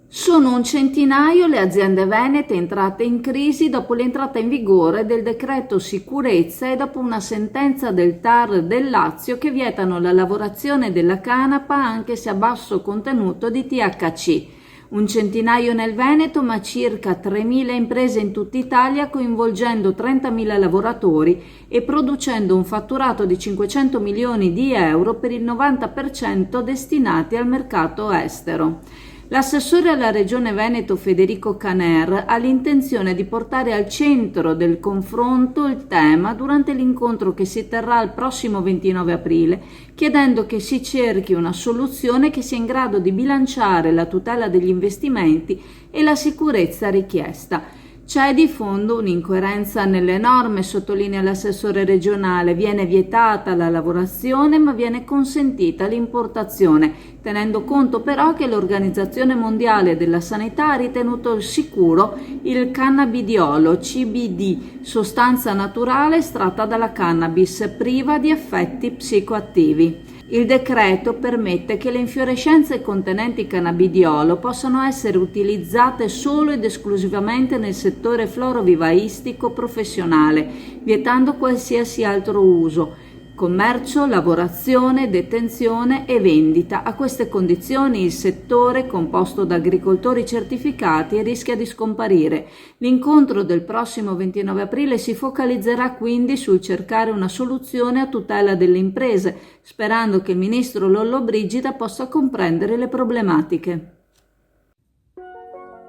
Sono un centinaio le aziende venete entrate in crisi dopo l'entrata in vigore del decreto sicurezza e dopo una sentenza del TAR del Lazio che vietano la lavorazione della canapa anche se a basso contenuto di THC. Un centinaio nel Veneto, ma circa 3.000 imprese in tutta Italia, coinvolgendo 30.000 lavoratori e producendo un fatturato di 500 milioni di euro per il 90% destinati al mercato estero. L'assessore alla Regione Veneto Federico Caner ha l'intenzione di portare al centro del confronto il tema durante l'incontro che si terrà il prossimo 29 aprile, chiedendo che si cerchi una soluzione che sia in grado di bilanciare la tutela degli investimenti e la sicurezza richiesta. C'è di fondo un'incoerenza nelle norme, sottolinea l'assessore regionale. Viene vietata la lavorazione ma viene consentita l'importazione, tenendo conto però che l'Organizzazione Mondiale della Sanità ha ritenuto sicuro il cannabidiolo, CBD, sostanza naturale estratta dalla cannabis, priva di effetti psicoattivi. Il decreto permette che le infiorescenze contenenti cannabidiolo possano essere utilizzate solo ed esclusivamente nel settore florovivaistico professionale, vietando qualsiasi altro uso, commercio, lavorazione, detenzione e vendita. A queste condizioni il settore, composto da agricoltori certificati, rischia di scomparire. L'incontro del prossimo 29 aprile si focalizzerà quindi sul cercare una soluzione a tutela delle imprese, sperando che il ministro Lollobrigida possa comprendere le problematiche.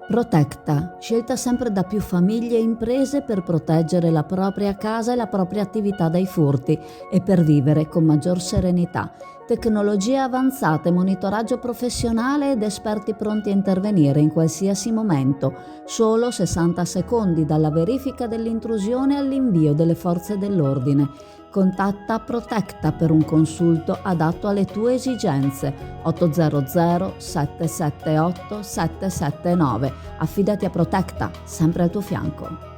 Protecta, scelta sempre da più famiglie e imprese per proteggere la propria casa e la propria attività dai furti e per vivere con maggior serenità. Tecnologie avanzate, monitoraggio professionale ed esperti pronti a intervenire in qualsiasi momento. Solo 60 secondi dalla verifica dell'intrusione all'invio delle forze dell'ordine. Contatta Protecta per un consulto adatto alle tue esigenze. 800 778 779. Affidati a Protecta, sempre al tuo fianco.